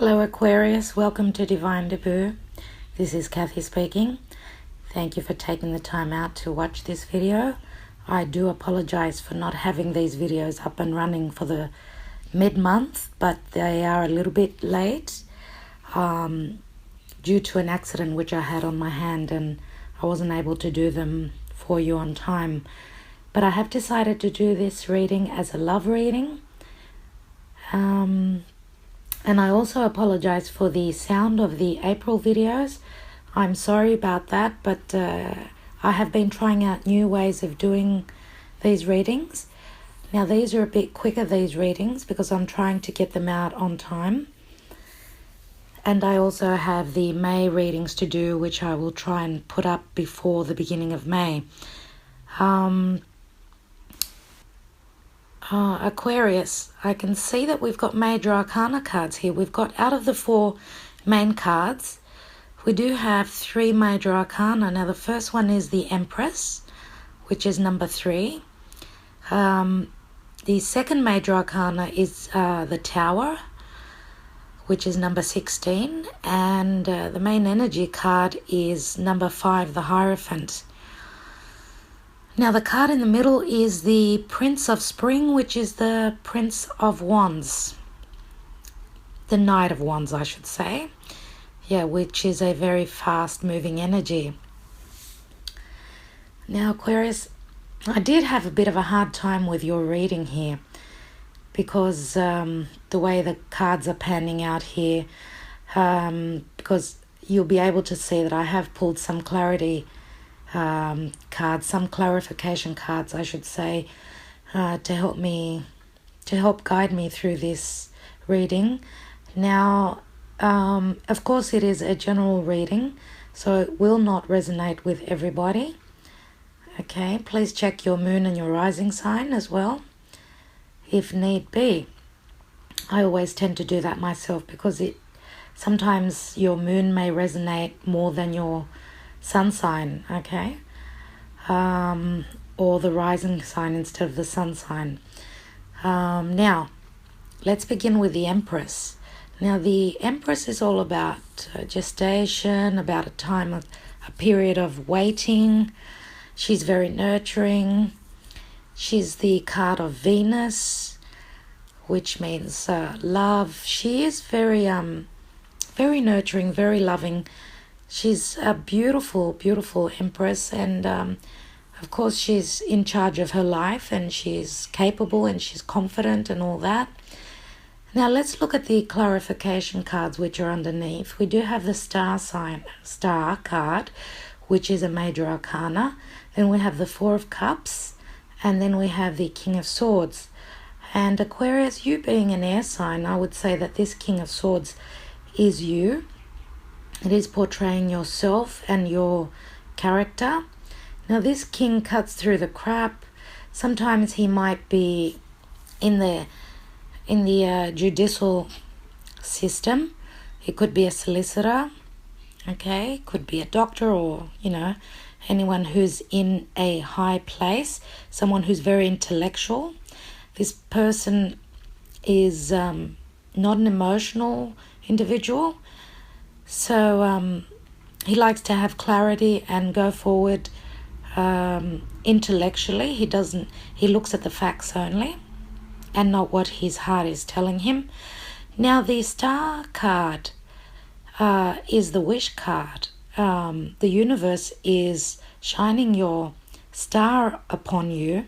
Hello Aquarius, welcome to Divine Debut. This is Kathy speaking. Thank you for taking the time out to watch this video. I do apologize for not having these videos up and running for the mid-month, but they are a little bit late due to an accident which I had on my hand, and I wasn't able to do them for you on time. But I have decided to do this reading as a love reading. And I also apologize for the sound of the April videos. I'm sorry about that, but I have been trying out new ways of doing these readings. Now these are a bit quicker, these readings, because I'm trying to get them out on time. And I also have the May readings to do, which I will try and put up before the beginning of May. Aquarius, I can see that we've got major arcana cards here. We've got, out of the 4 main cards, we do have 3 major arcana. Now the first one is the Empress, which is number 3. The second major arcana is the Tower, which is number 16. And the main energy card is number 5, the Hierophant. Now the card in the middle is the Prince of Spring, which is the Prince of Wands. The Knight of Wands, I should say. Yeah, which is a very fast-moving energy. Now, Aquarius, I did have a bit of a hard time with your reading here because the way the cards are panning out here, because you'll be able to see that I have pulled some clarity cards, some clarification cards, I should say, to help guide me through this reading. Now, of course, it is a general reading, so it will not resonate with everybody. Okay, please check your moon and your rising sign as well, if need be. I always tend to do that myself because sometimes your moon may resonate more than your sun sign, okay, or the rising sign instead of the sun sign. Now, let's begin with the Empress. Now, the Empress is all about gestation, about a period of waiting. She's very nurturing. She's the card of Venus, which means love. She is very nurturing, very loving. She's a beautiful, beautiful Empress, and of course she's in charge of her life, and she's capable and she's confident and all that. Now let's look at the clarification cards which are underneath. We do have the Star card, which is a major arcana. Then we have the 4 of Cups, and then we have the King of Swords. And Aquarius, you being an air sign, I would say that this King of Swords is you. It is portraying yourself and your character. Now this king cuts through the crap. Sometimes he might be in the judicial system. He could be a solicitor, okay? Could be a doctor, or anyone who's in a high place, someone who's very intellectual. This person is not an emotional individual. So he likes to have clarity and go forward intellectually. He looks at the facts only and not what his heart is telling him. Now the Star card is the wish card. The universe is shining your star upon you.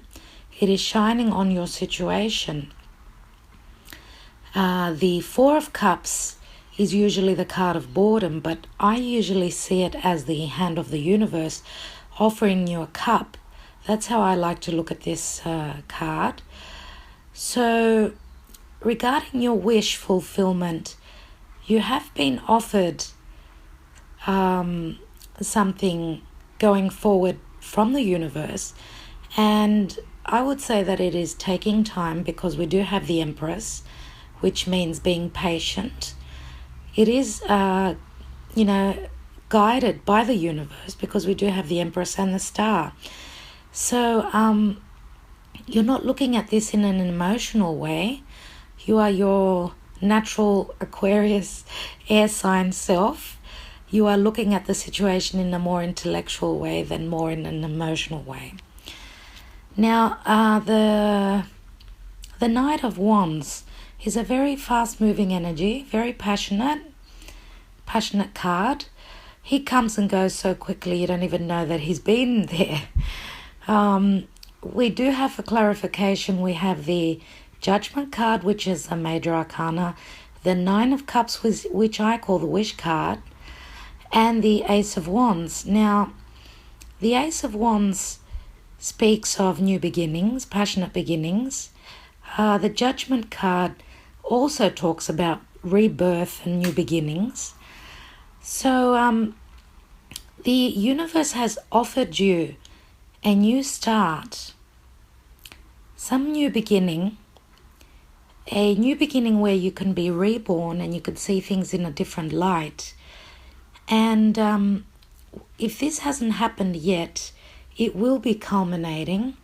It is shining on your situation. The 4 of Cups is usually the card of boredom, but I usually see it as the hand of the universe offering you a cup. That's how I like to look at this card. So regarding your wish fulfillment, you have been offered something going forward from the universe, and I would say that it is taking time because we do have the Empress, which means being patient. It is, guided by the universe because we do have the Empress and the Star. So you're not looking at this in an emotional way. You are your natural Aquarius air sign self, you are looking at the situation in a more intellectual way than more in an emotional way. Now, the Knight of Wands is a very fast-moving energy, very passionate card. He comes and goes so quickly you don't even know that he's been there. We do have, for clarification, we have the Judgment card, which is a major arcana, the Nine of Cups, which I call the Wish card, and the Ace of Wands. Now, the Ace of Wands speaks of new beginnings, passionate beginnings. The Judgment card also talks about rebirth and new beginnings. So the universe has offered you a new start, some new beginning, a new beginning where you can be reborn and you can see things in a different light. And if this hasn't happened yet, it will be culminating.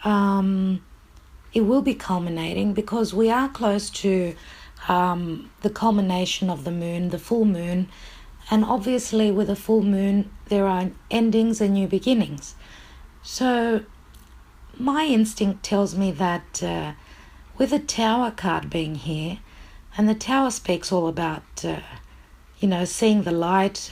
It will be culminating because we are close to the culmination of the moon, the full moon. And obviously with a full moon, there are endings and new beginnings. So my instinct tells me that with the Tower card being here, and the Tower speaks all about, seeing the light.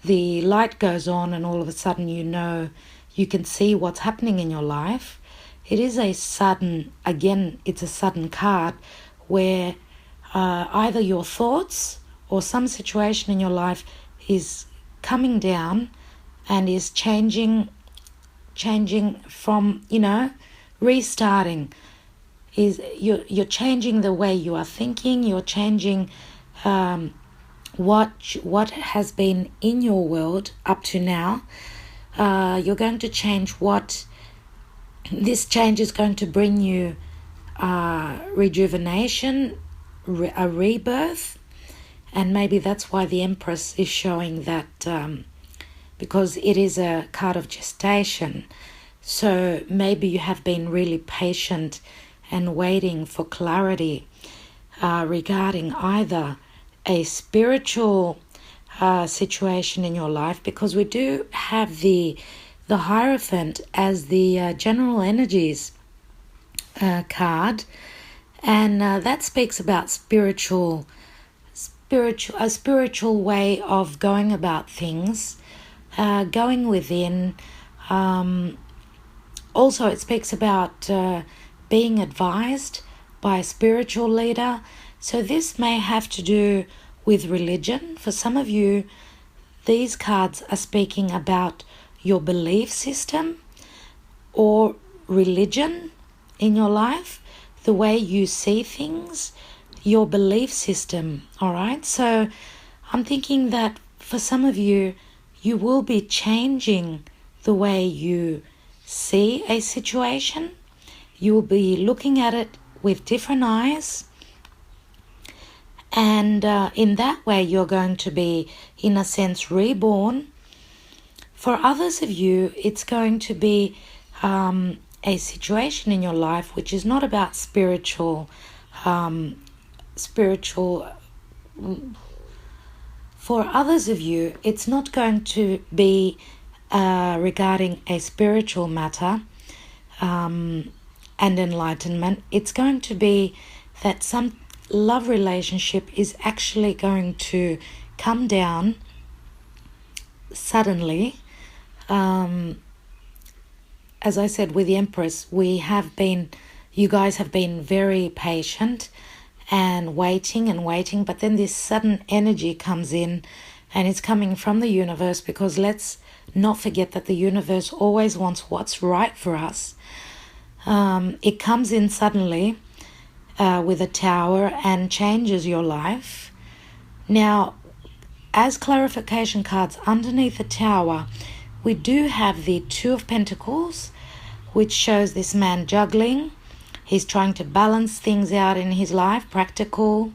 The light goes on and all of a sudden you can see what's happening in your life. It is a sudden, again, it's a sudden card where either your thoughts or some situation in your life is coming down and is changing from, restarting. You're changing the way you are thinking, you're changing what has been in your world up to now. You're going to change what this change is going to bring you, rejuvenation, a rebirth. And maybe that's why the Empress is showing that, because it is a card of gestation. So maybe you have been really patient and waiting for clarity regarding either a spiritual situation in your life, because we do have the Hierophant as the general energies card, and that speaks about a spiritual way of going about things, going within. Also, it speaks about being advised by a spiritual leader. So this may have to do with religion. For some of you, these cards are speaking about your belief system or religion in your life, the way you see things, your belief system, all right? So I'm thinking that for some of you, you will be changing the way you see a situation. You will be looking at it with different eyes. And in that way, you're going to be, in a sense, reborn. For others of you, it's going to be a situation in your life which is not about spiritual. For others of you, it's not going to be regarding a spiritual matter and enlightenment. It's going to be that some love relationship is actually going to come down suddenly. As I said, with the Empress, you guys have been very patient and waiting, but then this sudden energy comes in, and it's coming from the universe, because let's not forget that the universe always wants what's right for us. It comes in suddenly with a Tower and changes your life. Now, as clarification cards, underneath the Tower, we do have the Two of Pentacles, which shows this man juggling. He's trying to balance things out in his life, practical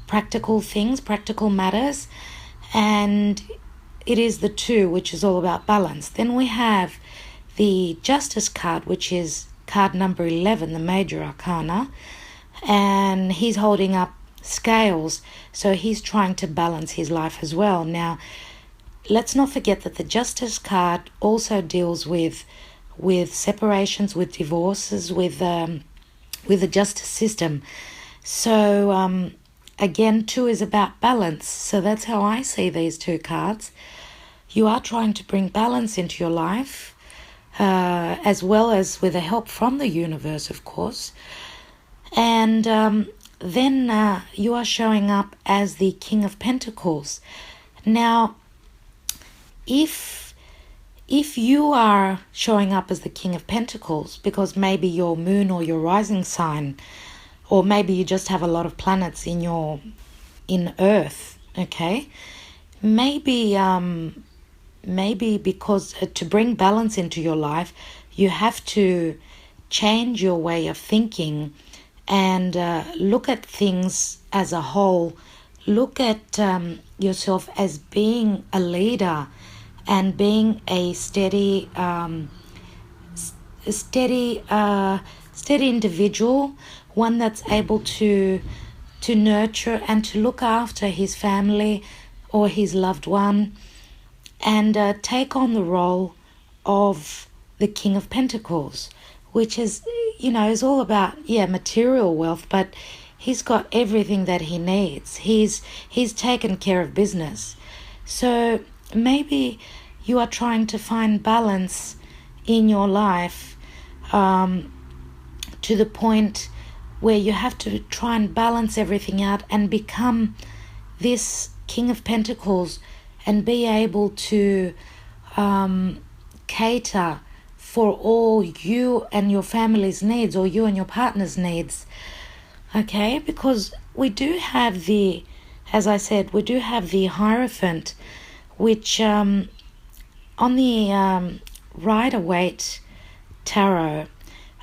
things, practical matters. And it is the Two, which is all about balance. Then we have the Justice card, which is card number 11, the major arcana. and he's holding up scales, so he's trying to balance his life as well. Now, let's not forget that the Justice card also deals with separations, with divorces, with the justice system. So again, 2 is about balance. So that's how I see these 2 cards. You are trying to bring balance into your life, as well as with the help from the universe, of course. And then you are showing up as the King of Pentacles. Now, if you are showing up as the King of Pentacles because maybe your moon or your rising sign, or maybe you just have a lot of planets in Earth, okay? Maybe because to bring balance into your life, you have to change your way of thinking and look at things as a whole. Look at yourself as being a leader and being a steady individual, one that's able to nurture and to look after his family or his loved one, and take on the role of the King of Pentacles, which is, is all about, material wealth, but he's got everything that he needs. He's taken care of business. So maybe you are trying to find balance in your life, to the point where you have to try and balance everything out and become this King of Pentacles and be able to cater for all you and your family's needs, or you and your partner's needs. Okay, because we do have as I said, we do have the Hierophant, which on the Rider-Waite Tarot,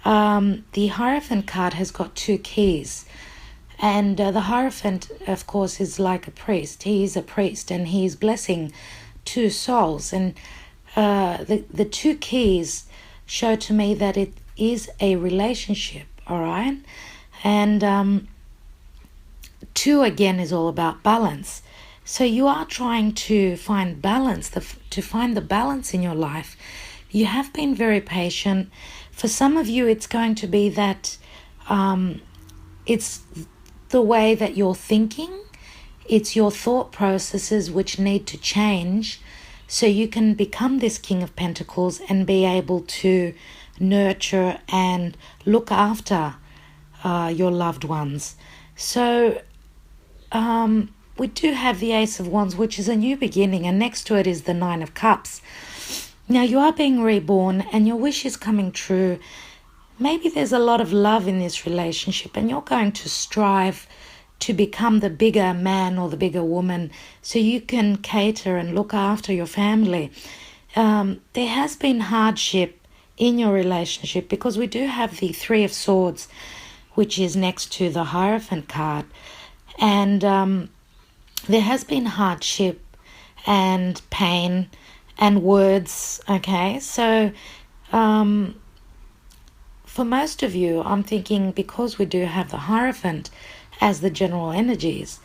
the Hierophant card has got 2 keys. And the Hierophant, of course, is like a priest. He is a priest, and he is blessing 2 souls. And the 2 keys show to me that it is a relationship, all right? And 2, again, is all about balance. So you are trying to find balance, to find the balance in your life. You have been very patient. For some of you, it's going to be that it's the way that you're thinking. It's your thought processes which need to change so you can become this King of Pentacles and be able to nurture and look after your loved ones. So we do have the Ace of Wands, which is a new beginning, and next to it is the 9 of Cups. Now, you are being reborn and your wish is coming true. Maybe there's a lot of love in this relationship, and you're going to strive to become the bigger man or the bigger woman so you can cater and look after your family. There has been hardship in your relationship because we do have the 3 of Swords, which is next to the Hierophant card. And there has been hardship and pain and words, okay? So for most of you, I'm thinking, because we do have the Hierophant as the general energies,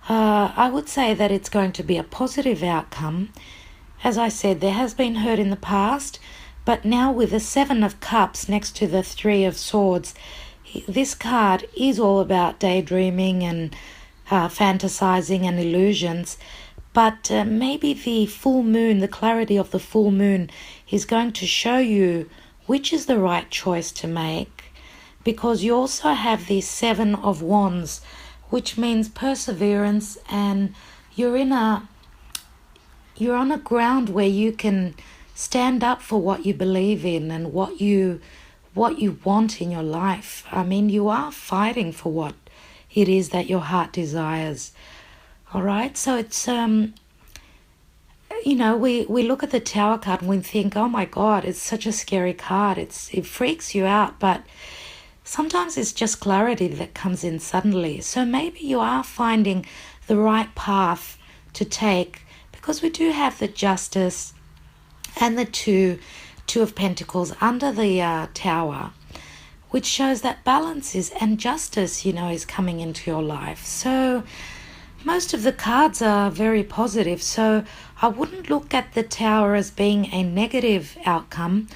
I would say that it's going to be a positive outcome. As I said, there has been hurt in the past, but now with the 7 of Cups next to the 3 of Swords, this card is all about daydreaming and fantasizing and illusions. But maybe the full moon, the clarity of the full moon, is going to show you which is the right choice to make, because you also have the 7 of Wands, which means perseverance, and you're on a ground where you can stand up for what you believe in and what you want in your life. I mean, you are fighting for what it is that your heart desires. All right, so it's we look at the Tower card and we think, oh my God, it's such a scary card. It freaks you out, but sometimes it's just clarity that comes in suddenly. So maybe you are finding the right path to take, because we do have the Justice and the two of Pentacles under the Tower, which shows that balance is and justice, is coming into your life. So most of the cards are very positive. So I wouldn't look at the Tower as being a negative outcome.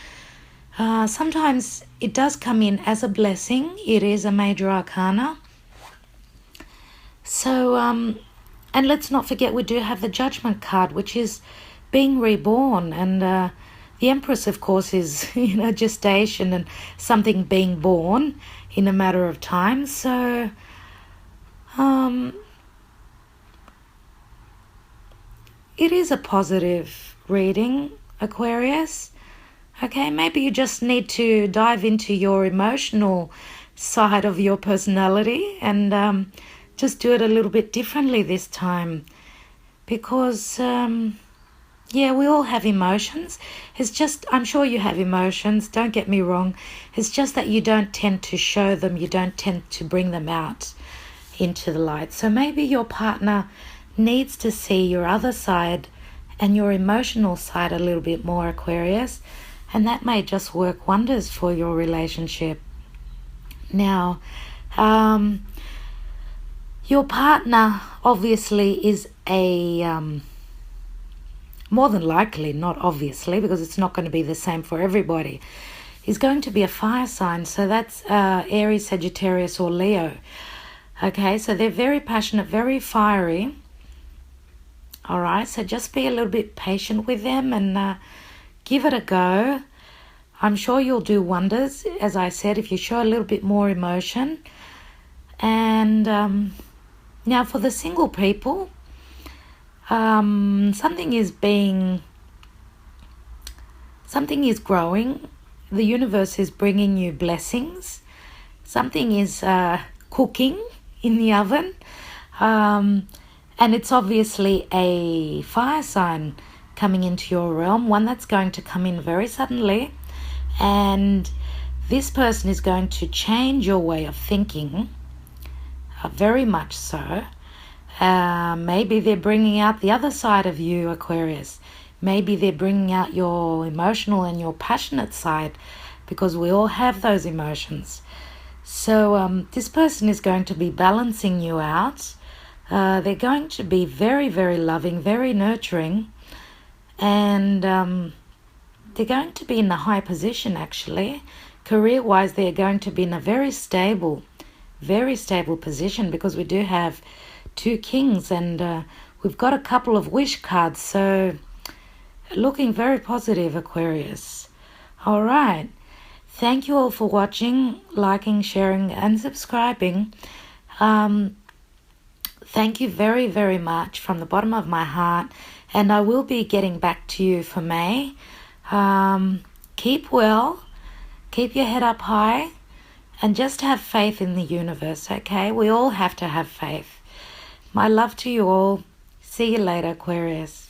Sometimes it does come in as a blessing. It is a major arcana. So, and let's not forget we do have the Judgment card, which is being reborn. And the Empress, of course, is, gestation and something being born in a matter of time. So, it is a positive reading, Aquarius. Okay, maybe you just need to dive into your emotional side of your personality and just do it a little bit differently this time. Because, we all have emotions. It's just, I'm sure you have emotions, don't get me wrong. It's just that you don't tend to show them, you don't tend to bring them out into the light. So maybe your partner needs to see your other side and your emotional side a little bit more, Aquarius. And that may just work wonders for your relationship. Now, your partner obviously is more than likely, not obviously, because it's not going to be the same for everybody, is going to be a fire sign. So that's Aries, Sagittarius, or Leo. Okay, so they're very passionate, very fiery. All right, so just be a little bit patient with them and give it a go. I'm sure you'll do wonders, as I said, if you show a little bit more emotion. And now for the single people, something is growing. The universe is bringing you blessings. Something is cooking in the oven. And it's obviously a fire sign coming into your realm, one that's going to come in very suddenly. And this person is going to change your way of thinking, very much so. Maybe they're bringing out the other side of you, Aquarius. Maybe they're bringing out your emotional and your passionate side, because we all have those emotions. So this person is going to be balancing you out. They're going to be very, very loving, very nurturing. And they're going to be in a high position, actually. Career-wise, they're going to be in a very stable position, because we do have 2 kings and we've got a couple of wish cards. So looking very positive, Aquarius. All right. Thank you all for watching, liking, sharing, and subscribing. Thank you very, very much from the bottom of my heart. And I will be getting back to you for May. Keep well, keep your head up high, and just have faith in the universe, okay? We all have to have faith. My love to you all. See you later, Aquarius.